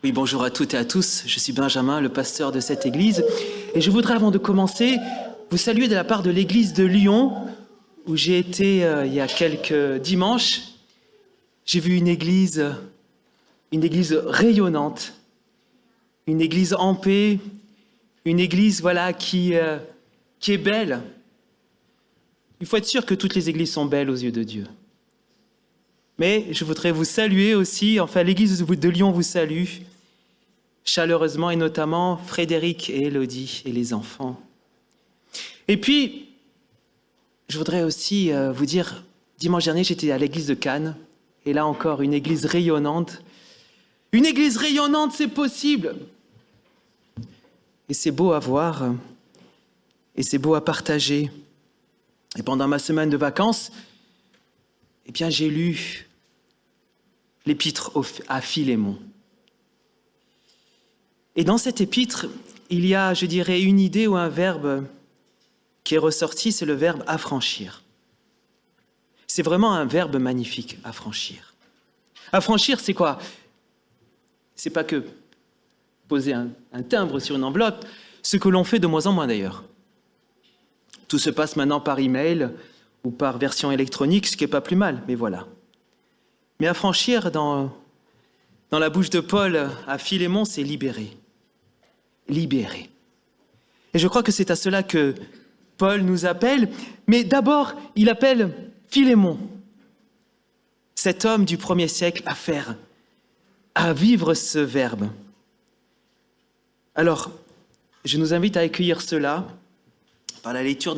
Oui, bonjour à toutes et à tous. Je suis Benjamin, le pasteur de cette église. Et je voudrais, avant de commencer, vous saluer de la part de l'église de Lyon, où j'ai été il y a quelques dimanches. J'ai vu une église rayonnante, une église en paix, une église qui est belle. Il faut être sûr que toutes les églises sont belles aux yeux de Dieu. Mais je voudrais vous saluer aussi, l'église de Lyon vous salue chaleureusement, et notamment Frédéric et Élodie et les enfants. Et puis, je voudrais aussi vous dire, dimanche dernier, j'étais à l'église de Cannes, et là encore, une église rayonnante. Une église rayonnante, c'est possible. Et c'est beau à voir, et c'est beau à partager. Et pendant ma semaine de vacances, j'ai lu l'épître à Philémon. Et dans cette épître, il y a, une idée ou un verbe qui est ressorti, c'est le verbe affranchir. C'est vraiment un verbe magnifique, affranchir. Affranchir, c'est quoi? C'est pas que poser un timbre sur une enveloppe, ce que l'on fait de moins en moins d'ailleurs. Tout se passe maintenant par email ou par version électronique, ce qui n'est pas plus mal, mais voilà. Mais affranchir, dans la bouche de Paul à Philémon, c'est libérer. Libérer. Et je crois que c'est à cela que Paul nous appelle, mais d'abord, il appelle Philémon, cet homme du 1er siècle, à vivre ce verbe. Alors, je nous invite à accueillir cela par la lecture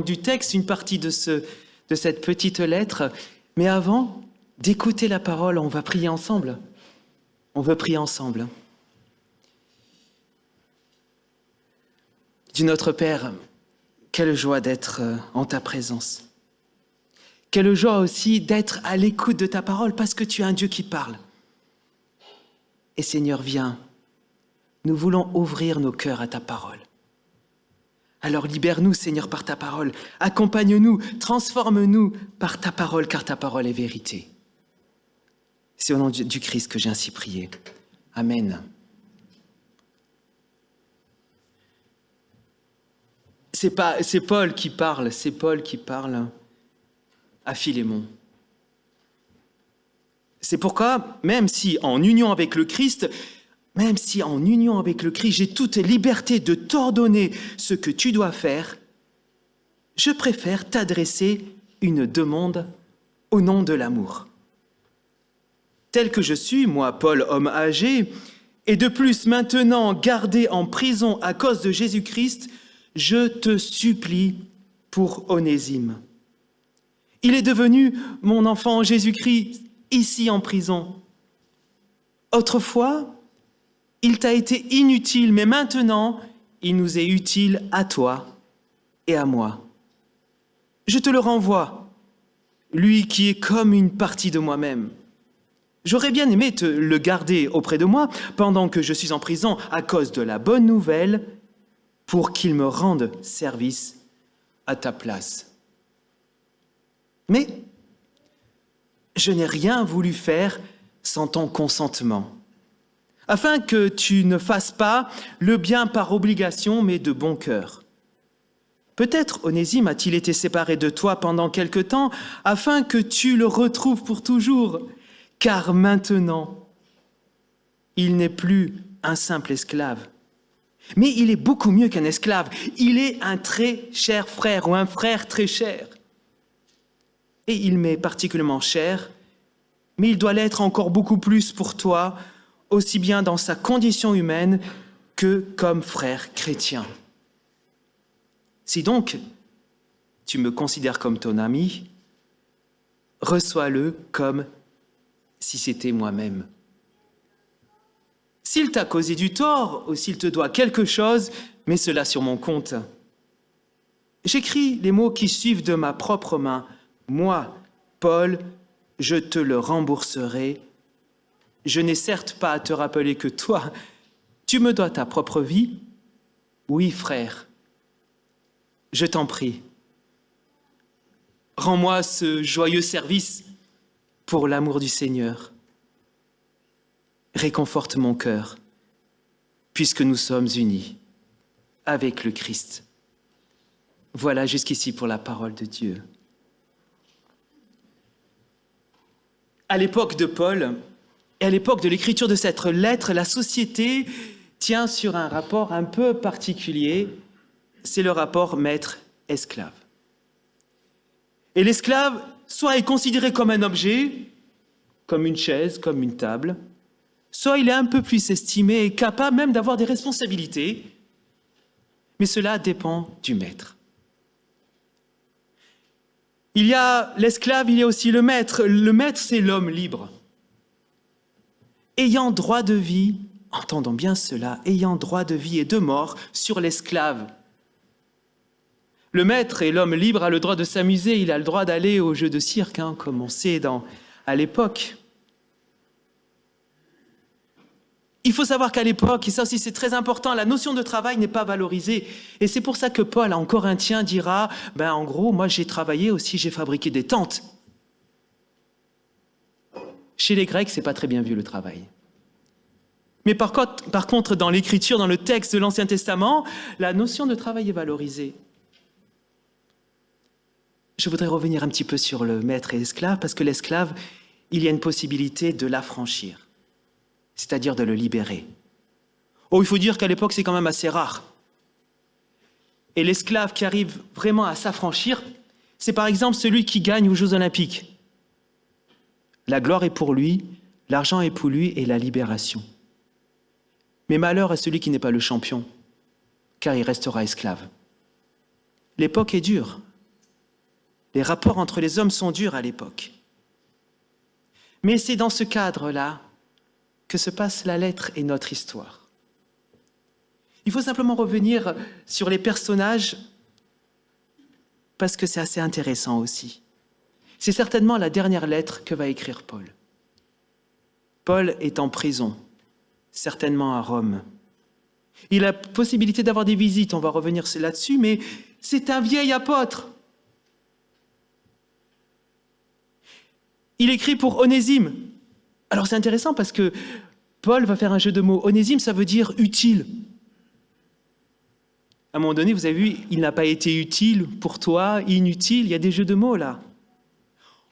du texte, une partie de cette petite lettre. Mais avant d'écouter la parole, on va prier ensemble. On veut prier ensemble. Dieu notre Père, quelle joie d'être en ta présence. Quelle joie aussi d'être à l'écoute de ta parole, parce que tu es un Dieu qui parle. Et Seigneur, viens, nous voulons ouvrir nos cœurs à ta parole. Alors libère-nous, Seigneur, par ta parole. Accompagne-nous, transforme-nous par ta parole, car ta parole est vérité. C'est au nom du Christ que j'ai ainsi prié. Amen. C'est Paul qui parle à Philémon. C'est pourquoi, même si en union avec le Christ, j'ai toute liberté de t'ordonner ce que tu dois faire, je préfère t'adresser une demande au nom de l'amour. Tel que je suis, moi, Paul, homme âgé, et de plus maintenant gardé en prison à cause de Jésus-Christ, je te supplie pour Onésime. Il est devenu mon enfant Jésus-Christ ici en prison. Autrefois, il t'a été inutile, mais maintenant, il nous est utile à toi et à moi. Je te le renvoie, lui qui est comme une partie de moi-même. J'aurais bien aimé te le garder auprès de moi pendant que je suis en prison à cause de la bonne nouvelle pour qu'il me rende service à ta place. Mais je n'ai rien voulu faire sans ton consentement, afin que tu ne fasses pas le bien par obligation, mais de bon cœur. Peut-être Onésime a-t-il été séparé de toi pendant quelque temps, afin que tu le retrouves pour toujours, car maintenant, il n'est plus un simple esclave. Mais il est beaucoup mieux qu'un esclave. Il est un très cher frère ou un frère très cher. Et il m'est particulièrement cher, mais il doit l'être encore beaucoup plus pour toi, aussi bien dans sa condition humaine que comme frère chrétien. Si donc tu me considères comme ton ami, reçois-le comme si c'était moi-même. S'il t'a causé du tort ou s'il te doit quelque chose, mets cela sur mon compte. J'écris les mots qui suivent de ma propre main. Moi, Paul, je te le rembourserai. Je n'ai certes pas à te rappeler que toi, tu me dois ta propre vie. Oui, frère, je t'en prie. Rends-moi ce joyeux service pour l'amour du Seigneur. réconforte mon cœur, puisque nous sommes unis avec le Christ. Voilà jusqu'ici pour la parole de Dieu. À l'époque de Paul et à l'époque de l'écriture de cette lettre, la société tient sur un rapport un peu particulier, c'est le rapport maître-esclave. Et l'esclave, soit est considéré comme un objet, comme une chaise, comme une table, soit il est un peu plus estimé et capable même d'avoir des responsabilités, mais cela dépend du maître. Il y a l'esclave, il y a aussi le maître. Le maître, c'est l'homme libre. Ayant droit de vie, entendons bien cela, ayant droit de vie et de mort sur l'esclave. Le maître et l'homme libre a le droit de s'amuser, il a le droit d'aller aux jeux de cirque, comme on sait à l'époque. Il faut savoir qu'à l'époque, et ça aussi c'est très important, la notion de travail n'est pas valorisée. Et c'est pour ça que Paul, en Corinthiens, dira, en gros, moi j'ai travaillé aussi, j'ai fabriqué des tentes. Chez les Grecs, c'est pas très bien vu le travail. Mais par contre, dans l'écriture, dans le texte de l'Ancien Testament, la notion de travail est valorisée. Je voudrais revenir un petit peu sur le maître et l'esclave, parce que l'esclave, il y a une possibilité de l'affranchir, c'est-à-dire de le libérer. Oh, il faut dire qu'à l'époque, c'est quand même assez rare. Et l'esclave qui arrive vraiment à s'affranchir, c'est par exemple celui qui gagne aux Jeux Olympiques. La gloire est pour lui, l'argent est pour lui et la libération. Mais malheur à celui qui n'est pas le champion, car il restera esclave. L'époque est dure. Les rapports entre les hommes sont durs à l'époque. Mais c'est dans ce cadre-là que se passe la lettre et notre histoire. Il faut simplement revenir sur les personnages parce que c'est assez intéressant aussi. C'est certainement la dernière lettre que va écrire Paul. Paul est en prison, certainement à Rome. Il a la possibilité d'avoir des visites, on va revenir là-dessus, mais c'est un vieil apôtre. Il écrit pour Onésime. Alors c'est intéressant parce que Paul va faire un jeu de mots. Onésime, ça veut dire utile. À un moment donné, vous avez vu, il n'a pas été utile pour toi, inutile, il y a des jeux de mots là.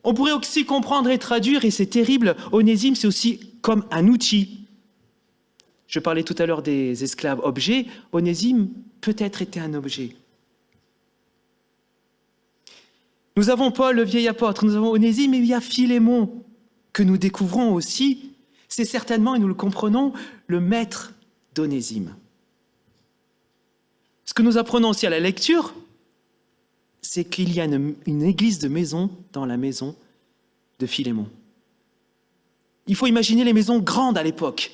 On pourrait aussi comprendre et traduire, et c'est terrible, Onésime, c'est aussi comme un outil. Je parlais tout à l'heure des esclaves objets, Onésime peut-être était un objet. Nous avons Paul, le vieil apôtre, nous avons Onésime, et il y a Philémon, que nous découvrons aussi. C'est certainement, et nous le comprenons, le maître d'Onésime. Ce que nous apprenons aussi à la lecture, c'est qu'il y a une église de maison dans la maison de Philémon. Il faut imaginer les maisons grandes à l'époque.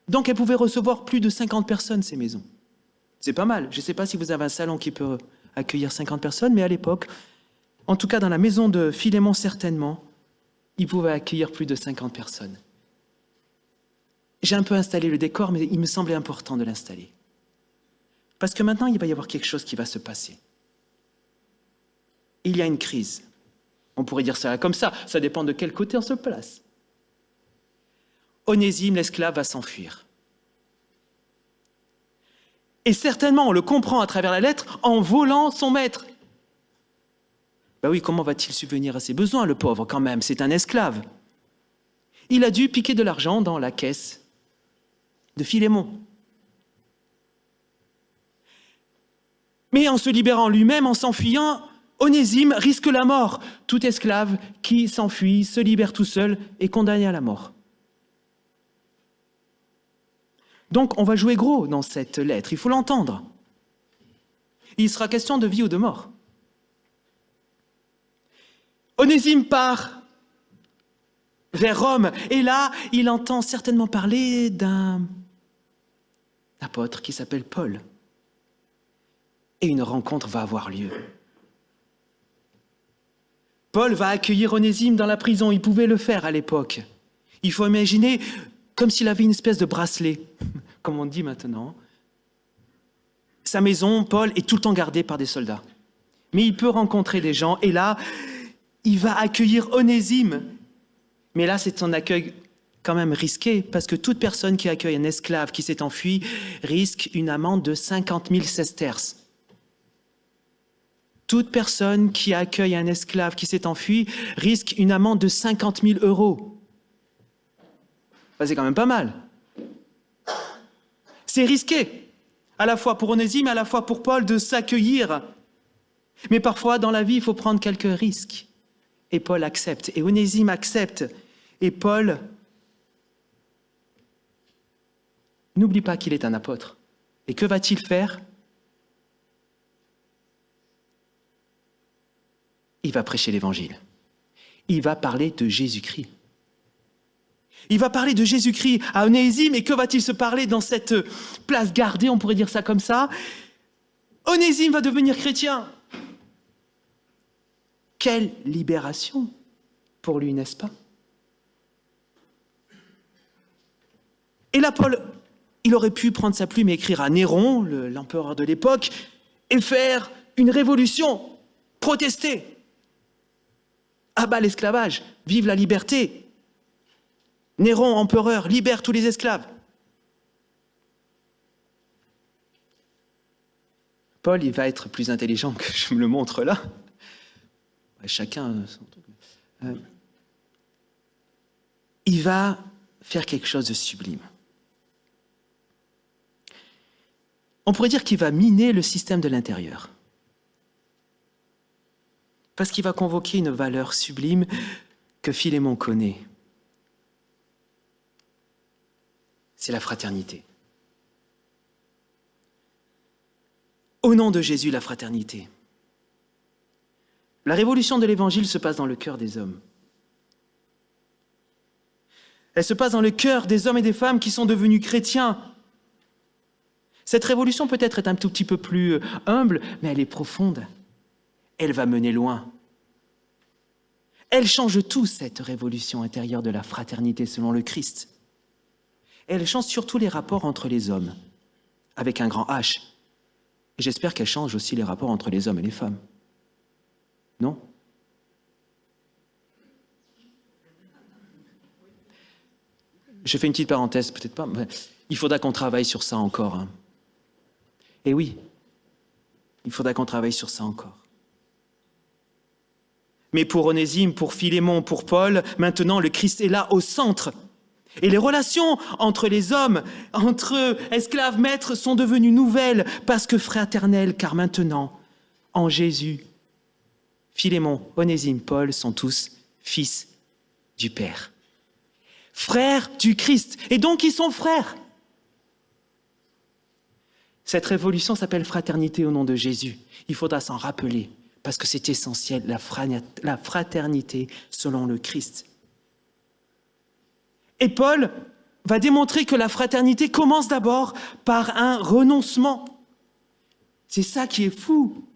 Donc elles pouvaient recevoir plus de 50 personnes, ces maisons. C'est pas mal. Je ne sais pas si vous avez un salon qui peut accueillir 50 personnes, mais à l'époque, en tout cas dans la maison de Philémon certainement, il pouvait accueillir plus de 50 personnes. J'ai un peu installé le décor, mais il me semblait important de l'installer. Parce que maintenant, il va y avoir quelque chose qui va se passer. Il y a une crise. On pourrait dire ça comme ça dépend de quel côté on se place. Onésime, l'esclave, va s'enfuir. Et certainement, on le comprend à travers la lettre, en volant son maître. Ben oui, comment va-t-il subvenir à ses besoins, le pauvre, quand même? C'est un esclave. Il a dû piquer de l'argent dans la caisse de Philémon. Mais en se libérant lui-même, en s'enfuyant, Onésime risque la mort. Tout esclave qui s'enfuit, se libère tout seul, est condamné à la mort. Donc on va jouer gros dans cette lettre, il faut l'entendre. Il sera question de vie ou de mort. Onésime part vers Rome, et là, il entend certainement parler d'un apôtre qui s'appelle Paul. Et une rencontre va avoir lieu. Paul va accueillir Onésime dans la prison, il pouvait le faire à l'époque. Il faut imaginer comme s'il avait une espèce de bracelet, comme on dit maintenant. Sa maison, Paul, est tout le temps gardée par des soldats. Mais il peut rencontrer des gens, et là, il va accueillir Onésime. Mais là, c'est un accueil quand même risqué, parce que toute personne qui accueille un esclave qui s'est enfui risque une amende de 50 000 sesterces. Toute personne qui accueille un esclave qui s'est enfui risque une amende de 50 000 euros. C'est quand même pas mal. C'est risqué, à la fois pour Onésime et à la fois pour Paul, de s'accueillir. Mais parfois, dans la vie, il faut prendre quelques risques. Et Paul accepte, et Onésime accepte. Et Paul n'oublie pas qu'il est un apôtre. Et que va-t-il faire ? Il va prêcher l'évangile. Il va parler de Jésus-Christ. Il va parler de Jésus-Christ à Onésime, et que va-t-il se parler dans cette place gardée, on pourrait dire ça comme ça ? Onésime va devenir chrétien. Quelle libération pour lui, n'est-ce pas ? Et là, Paul, il aurait pu prendre sa plume et écrire à Néron, l'empereur de l'époque, et faire une révolution, protester. À bas l'esclavage, vive la liberté. Néron, empereur, libère tous les esclaves. Paul, il va être plus intelligent que je me le montre là. Chacun son truc. Il va faire quelque chose de sublime. On pourrait dire qu'il va miner le système de l'intérieur. Parce qu'il va convoquer une valeur sublime que Philémon connaît. C'est la fraternité. Au nom de Jésus, la fraternité. La révolution de l'Évangile se passe dans le cœur des hommes. Elle se passe dans le cœur des hommes et des femmes qui sont devenus chrétiens. Cette révolution peut-être est un tout petit peu plus humble, mais elle est profonde. Elle va mener loin. Elle change tout, cette révolution intérieure de la fraternité selon le Christ. Elle change surtout les rapports entre les hommes, avec un grand H. Et j'espère qu'elle change aussi les rapports entre les hommes et les femmes. Non ? Je fais une petite parenthèse, peut-être pas. Mais il faudra qu'on travaille sur ça encore. Hein. Et oui, il faudra qu'on travaille sur ça encore. Mais pour Onésime, pour Philémon, pour Paul, maintenant le Christ est là au centre. Et les relations entre les hommes, entre esclaves, maîtres, sont devenues nouvelles parce que fraternelles, car maintenant, en Jésus, Philémon, Onésime, Paul sont tous fils du Père. Frères du Christ. Et donc ils sont frères. Cette révolution s'appelle fraternité au nom de Jésus. Il faudra s'en rappeler parce que c'est essentiel, la fraternité selon le Christ. Et Paul va démontrer que la fraternité commence d'abord par un renoncement. C'est ça qui est fou.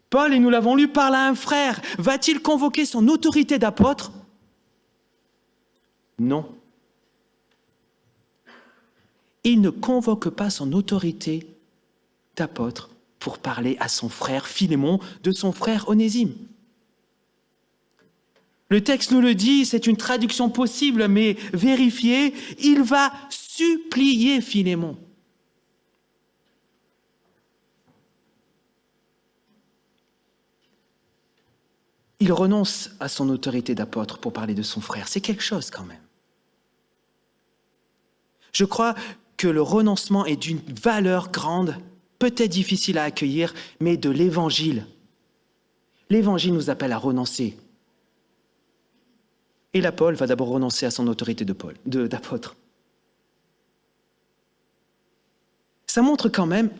Paul, et nous l'avons lu, parle à un frère. Va-t-il convoquer son autorité d'apôtre ? Non. Il ne convoque pas son autorité d'apôtre pour parler à son frère Philémon de son frère Onésime. Le texte nous le dit, c'est une traduction possible, mais vérifiée. Il va supplier Philémon. Il renonce à son autorité d'apôtre pour parler de son frère. C'est quelque chose quand même. Je crois que le renoncement est d'une valeur grande, peut-être difficile à accueillir, mais de l'Évangile. L'Évangile nous appelle à renoncer. Et là, Paul va d'abord renoncer à son autorité d'apôtre. Ça montre quand même,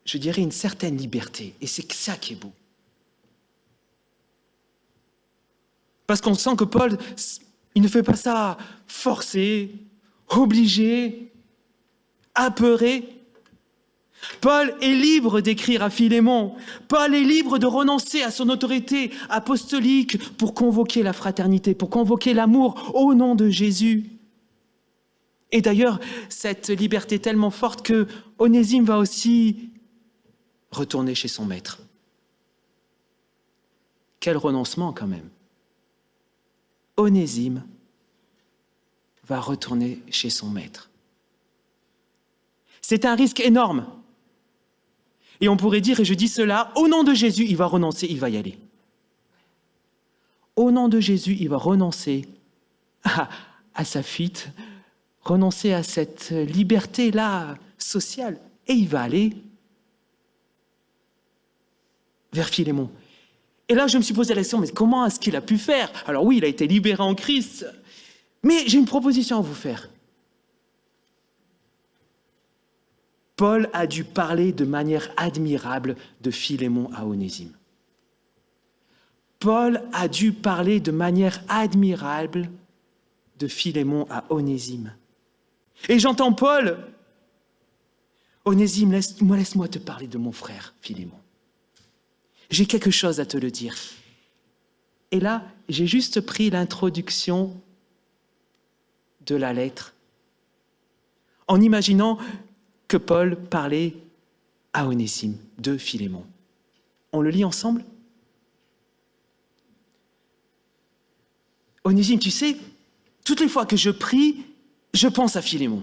je dirais, une certaine liberté. Et c'est ça qui est beau. Parce qu'on sent que Paul, il ne fait pas ça forcé, obligé, apeuré. Paul est libre d'écrire à Philémon. Paul est libre de renoncer à son autorité apostolique pour convoquer la fraternité, pour convoquer l'amour au nom de Jésus. Et d'ailleurs, cette liberté est tellement forte que Onésime va aussi retourner chez son maître. Quel renoncement quand même. Onésime va retourner chez son maître. C'est un risque énorme. Et on pourrait dire, et je dis cela, au nom de Jésus, il va renoncer, il va y aller. Au nom de Jésus, il va renoncer à sa fuite, renoncer à cette liberté-là sociale, et il va aller vers Philémon. Et là, je me suis posé la question, mais comment est-ce qu'il a pu faire? Alors oui, il a été libéré en Christ, mais j'ai une proposition à vous faire. Paul a dû parler de manière admirable de Philémon à Onésime. Paul a dû parler de manière admirable de Philémon à Onésime. Et j'entends Paul, Onésime, laisse-moi te parler de mon frère Philémon. J'ai quelque chose à te le dire. Et là, j'ai juste pris l'introduction de la lettre en imaginant que Paul parlait à Onésime de Philémon. On le lit ensemble? Onésime, tu sais, toutes les fois que je prie, je pense à Philémon.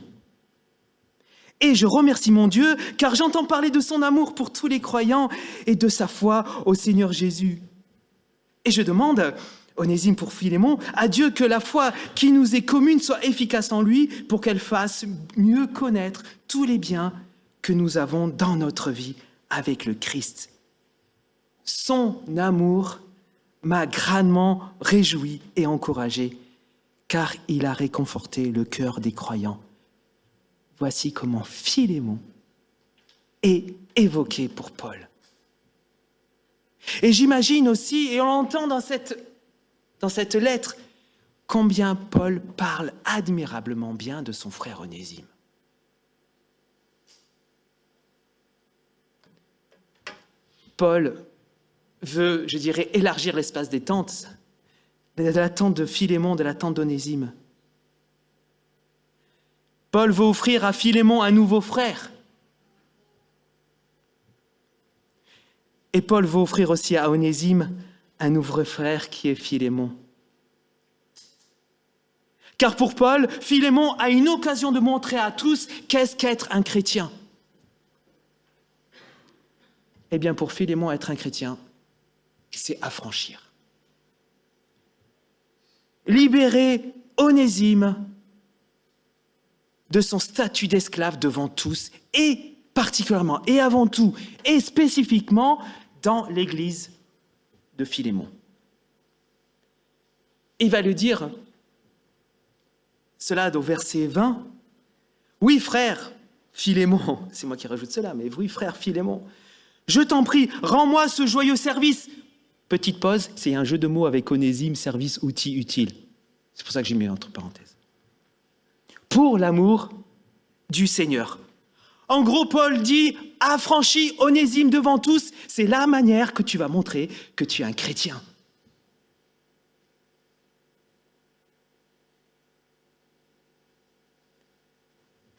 Et je remercie mon Dieu, car j'entends parler de son amour pour tous les croyants et de sa foi au Seigneur Jésus. Et je demande, Onésime pour Philémon, à Dieu que la foi qui nous est commune soit efficace en lui pour qu'elle fasse mieux connaître tous les biens que nous avons dans notre vie avec le Christ. Son amour m'a grandement réjoui et encouragé, car il a réconforté le cœur des croyants. Voici comment Philémon est évoqué pour Paul. Et j'imagine aussi, et on l'entend dans cette lettre, combien Paul parle admirablement bien de son frère Onésime. Paul veut, je dirais, élargir l'espace des tentes, de la tente de Philémon, de la tente d'Onésime. Paul veut offrir à Philémon un nouveau frère. Et Paul veut offrir aussi à Onésime un nouveau frère qui est Philémon. Car pour Paul, Philémon a une occasion de montrer à tous qu'est-ce qu'être un chrétien. Eh bien, pour Philémon, être un chrétien, c'est affranchir. Libérer Onésime de son statut d'esclave devant tous, et particulièrement, et avant tout, et spécifiquement dans l'église de Philémon. Il va lui dire, cela au verset 20, « Oui, frère Philémon, c'est moi qui rajoute cela, mais oui, frère Philémon, je t'en prie, rends-moi ce joyeux service. » Petite pause, c'est un jeu de mots avec Onésime, service, outil, utile. C'est pour ça que j'ai mis entre parenthèses. Pour l'amour du Seigneur. En gros, Paul dit, affranchis Onésime devant tous, c'est la manière que tu vas montrer que tu es un chrétien.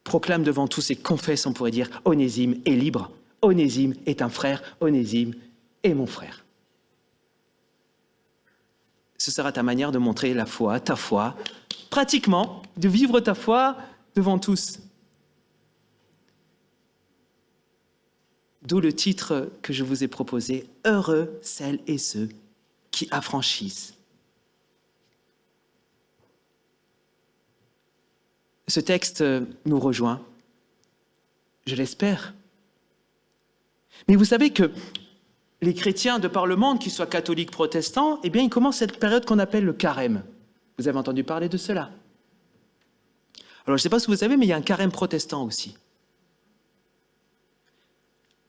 Proclame devant tous et confesse, on pourrait dire, Onésime est libre, Onésime est un frère, Onésime est mon frère. Ce sera ta manière de montrer la foi, ta foi, pratiquement, de vivre ta foi devant tous. D'où le titre que je vous ai proposé, « Heureux celles et ceux qui affranchissent ». Ce texte nous rejoint, je l'espère. Mais vous savez que les chrétiens de par le monde, qu'ils soient catholiques, protestants, eh bien, ils commencent cette période qu'on appelle le carême. Vous avez entendu parler de cela? Alors, je ne sais pas si vous savez, mais il y a un carême protestant aussi.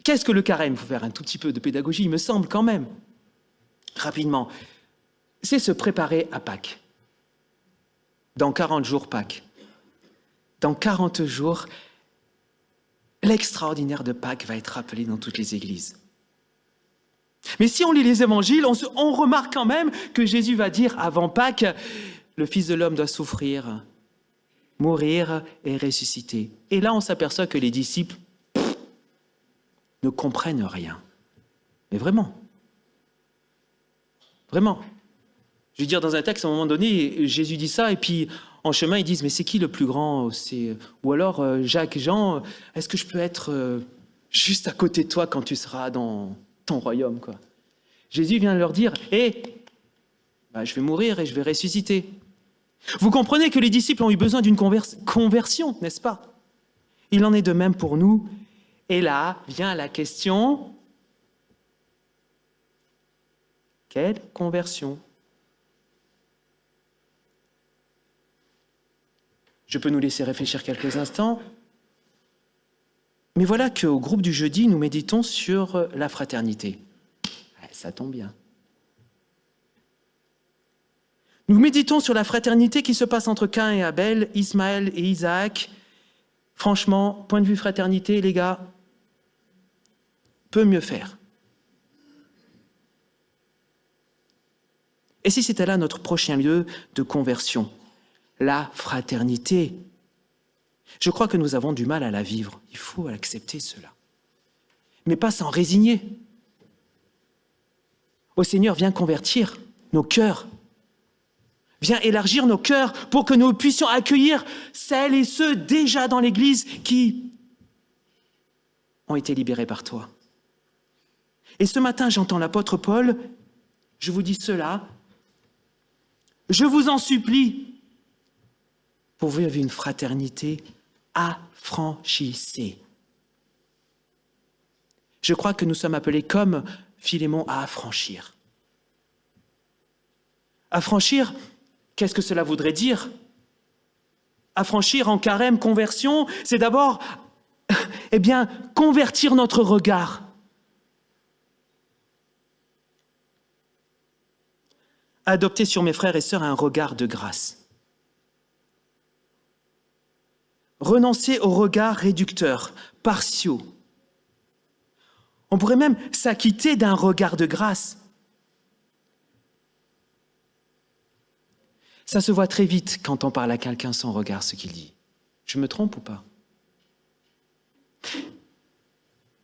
Qu'est-ce que le carême? Il faut faire un tout petit peu de pédagogie, il me semble quand même. Rapidement, c'est se préparer à Pâques. Dans 40 jours, Pâques. Dans 40 jours, l'extraordinaire de Pâques va être rappelé dans toutes les églises. Mais si on lit les évangiles, on remarque quand même que Jésus va dire avant Pâques, le Fils de l'homme doit souffrir, mourir et ressusciter. Et là, on s'aperçoit que les disciples ne comprennent rien. Mais vraiment. Vraiment. Je veux dire, dans un texte, à un moment donné, Jésus dit ça, et puis en chemin, ils disent, mais c'est qui le plus grand? Ou alors, Jacques, Jean, est-ce que je peux être juste à côté de toi quand tu seras dans ton royaume, quoi? Jésus vient leur dire, je vais mourir et je vais ressusciter. Vous comprenez que les disciples ont eu besoin d'une conversion, n'est-ce pas? Il en est de même pour nous. Et là vient la question, quelle conversion? Je peux nous laisser réfléchir quelques instants. Mais voilà qu'au groupe du jeudi, nous méditons sur la fraternité. Ça tombe bien. Nous méditons sur la fraternité qui se passe entre Caïn et Abel, Ismaël et Isaac. Franchement, point de vue fraternité, les gars, peut mieux faire. Et si c'était là notre prochain lieu de conversion, la fraternité? Je crois que nous avons du mal à la vivre. Il faut accepter cela. Mais pas s'en résigner. Ô Seigneur, viens convertir nos cœurs. Viens élargir nos cœurs pour que nous puissions accueillir celles et ceux déjà dans l'Église qui ont été libérés par toi. Et ce matin, j'entends l'apôtre Paul, je vous dis cela, je vous en supplie, pour vivre une fraternité, affranchissez. Je crois que nous sommes appelés comme Philémon à affranchir. Affranchir, qu'est-ce que cela voudrait dire? Affranchir en carême, conversion, c'est d'abord, convertir notre regard. Adopter sur mes frères et sœurs un regard de grâce. Renoncer aux regards réducteurs, partiaux. On pourrait même s'acquitter d'un regard de grâce. Ça se voit très vite quand on parle à quelqu'un sans regard ce qu'il dit. Je me trompe ou pas?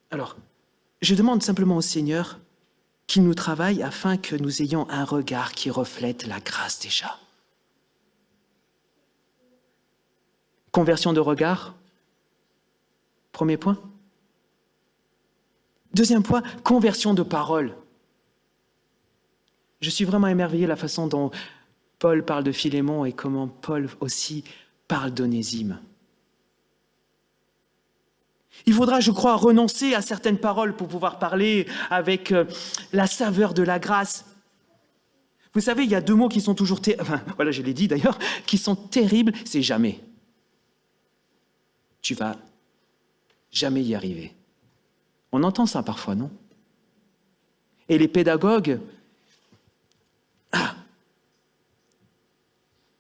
Alors, je demande simplement au Seigneur qu'il nous travaille afin que nous ayons un regard qui reflète la grâce déjà. Conversion de regard, premier point. Deuxième point, conversion de parole. Je suis vraiment émerveillé de la façon dont Paul parle de Philémon et comment Paul aussi parle d'Onésime. Il faudra, je crois, renoncer à certaines paroles pour pouvoir parler avec la saveur de la grâce. Vous savez, il y a deux mots qui sont toujours, voilà, je l'ai dit d'ailleurs, qui sont terribles, c'est jamais. Tu vas jamais y arriver. On entend ça parfois, non? Et les pédagogues,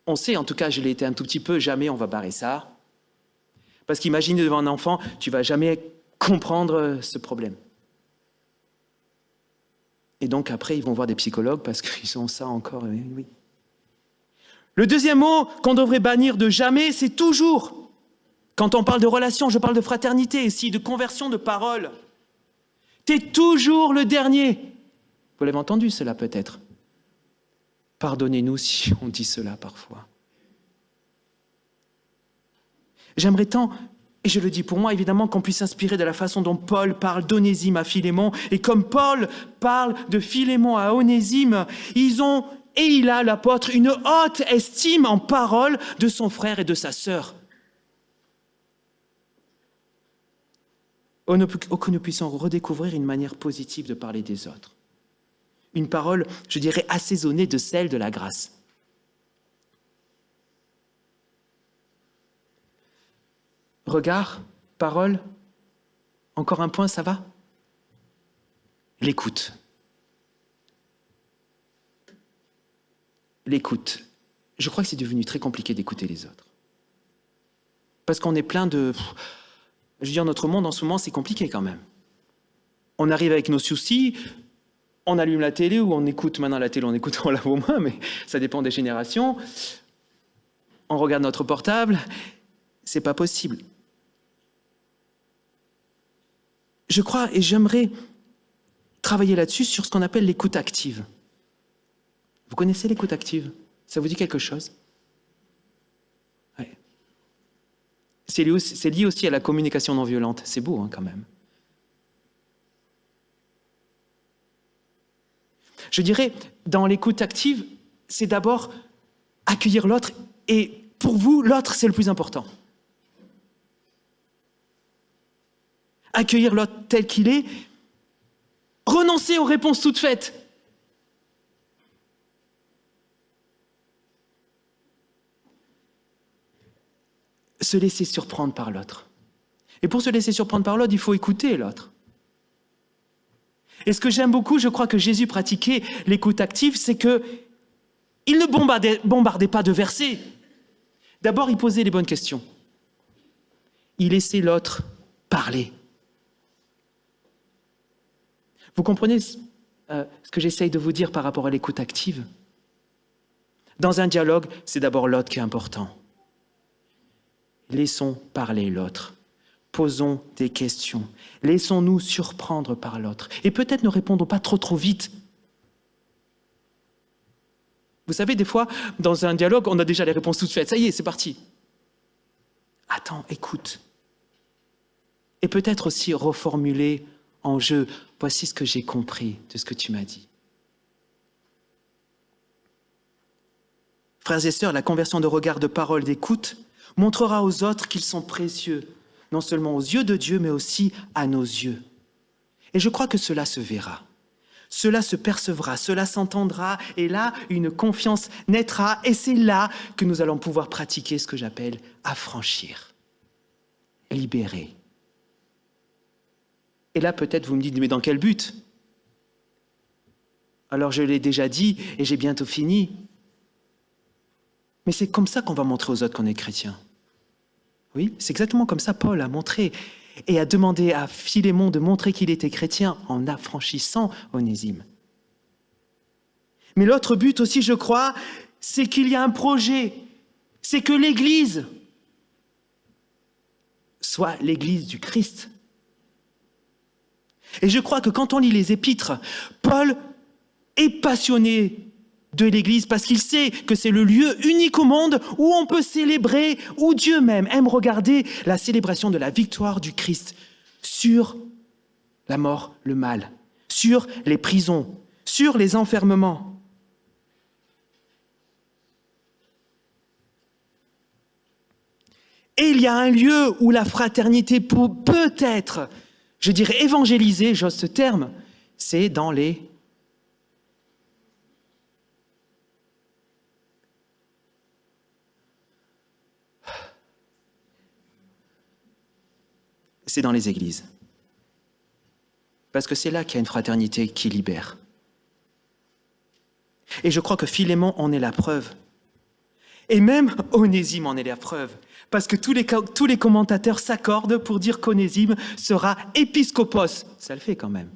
on sait, en tout cas, je l'ai été un tout petit peu, jamais on va barrer ça. Parce qu'imagine devant un enfant, tu ne vas jamais comprendre ce problème. Et donc après, ils vont voir des psychologues parce qu'ils ont ça encore. Oui. Le deuxième mot qu'on devrait bannir de jamais, c'est toujours. Quand on parle de relation, je parle de fraternité ici, de conversion de parole. T'es toujours le dernier. Vous l'avez entendu cela peut-être. Pardonnez-nous si on dit cela parfois. J'aimerais tant, et je le dis pour moi évidemment, qu'on puisse s'inspirer de la façon dont Paul parle d'Onésime à Philémon. Et comme Paul parle de Philémon à Onésime, il a, l'apôtre, une haute estime en parole de son frère et de sa sœur. Que nous puissions redécouvrir une manière positive de parler des autres. Une parole, je dirais, assaisonnée de sel de la grâce. Regard, parole, encore un point, ça va? L'écoute. L'écoute. Je crois que c'est devenu très compliqué d'écouter les autres. Parce qu'on est plein de... Je veux dire, notre monde en ce moment, c'est compliqué quand même. On arrive avec nos soucis, on allume la télé ou on écoute, maintenant la télé, on la voit moins, mais ça dépend des générations. On regarde notre portable, c'est pas possible. Je crois et j'aimerais travailler là-dessus sur ce qu'on appelle l'écoute active. Vous connaissez l'écoute active? Ça vous dit quelque chose? Ouais. C'est lié aussi à la communication non violente. C'est beau quand même. Je dirais, dans l'écoute active, c'est d'abord accueillir l'autre. Et pour vous, l'autre, c'est le plus important. Accueillir l'autre tel qu'il est. Renoncer aux réponses toutes faites. Se laisser surprendre par l'autre. Et pour se laisser surprendre par l'autre, il faut écouter l'autre. Et ce que j'aime beaucoup, je crois que Jésus pratiquait l'écoute active, c'est qu'il ne bombardait pas de versets. D'abord, il posait les bonnes questions. Il laissait l'autre parler. Vous comprenez ce que j'essaye de vous dire par rapport à l'écoute active? Dans un dialogue, c'est d'abord l'autre qui est important. Laissons parler l'autre. Posons des questions. Laissons-nous surprendre par l'autre. Et peut-être ne répondons pas trop vite. Vous savez, des fois, dans un dialogue, on a déjà les réponses toutes faites. Ça y est, c'est parti. Attends, écoute. Et peut-être aussi reformuler en jeu. Voici ce que j'ai compris de ce que tu m'as dit. Frères et sœurs, la conversion de regard, de parole, d'écoute montrera aux autres qu'ils sont précieux, non seulement aux yeux de Dieu, mais aussi à nos yeux. Et je crois que cela se verra. Cela se percevra, cela s'entendra, et là, une confiance naîtra, et c'est là que nous allons pouvoir pratiquer ce que j'appelle affranchir, libérer. Et là, peut-être vous me dites, mais dans quel but? Alors je l'ai déjà dit, et j'ai bientôt fini. Mais c'est comme ça qu'on va montrer aux autres qu'on est chrétien. Oui, c'est exactement comme ça Paul a montré et a demandé à Philémon de montrer qu'il était chrétien en affranchissant Onésime. Mais l'autre but aussi, je crois, c'est qu'il y a un projet, c'est que l'Église soit l'Église du Christ. Et je crois que quand on lit les épîtres, Paul est passionné de l'Église parce qu'il sait que c'est le lieu unique au monde où on peut célébrer, où Dieu même aime regarder la célébration de la victoire du Christ sur la mort, le mal, sur les prisons, sur les enfermements. Et il y a un lieu où la fraternité peut être, je dirais évangélisée, j'ose ce terme, c'est dans les églises. Parce que c'est là qu'il y a une fraternité qui libère. Et je crois que Philémon en est la preuve. Et même Onésime en est la preuve. Parce que tous les commentateurs s'accordent pour dire qu'Onésime sera épiscopos. Ça le fait quand même.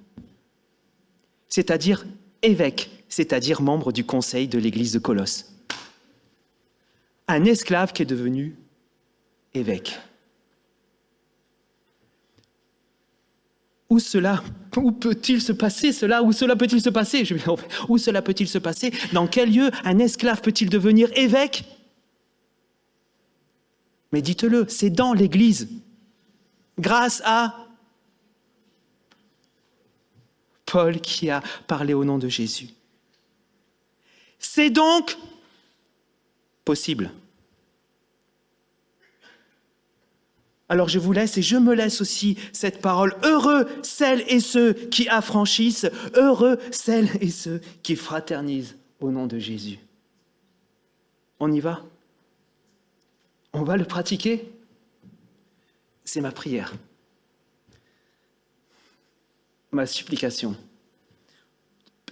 C'est-à-dire évêque, c'est-à-dire membre du conseil de l'église de Colosse. Un esclave qui est devenu évêque. Où peut-il se passer cela? Où cela peut-il se passer? Où cela peut-il se passer? Dans quel lieu un esclave peut-il devenir évêque? Mais dites-le, c'est dans l'Église. Grâce à Paul qui a parlé au nom de Jésus. C'est donc possible. Alors je vous laisse et je me laisse aussi cette parole. Heureux celles et ceux qui affranchissent, heureux celles et ceux qui fraternisent au nom de Jésus. On y va? On va le pratiquer? C'est ma prière, ma supplication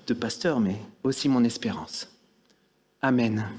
de pasteur, mais aussi mon espérance. Amen.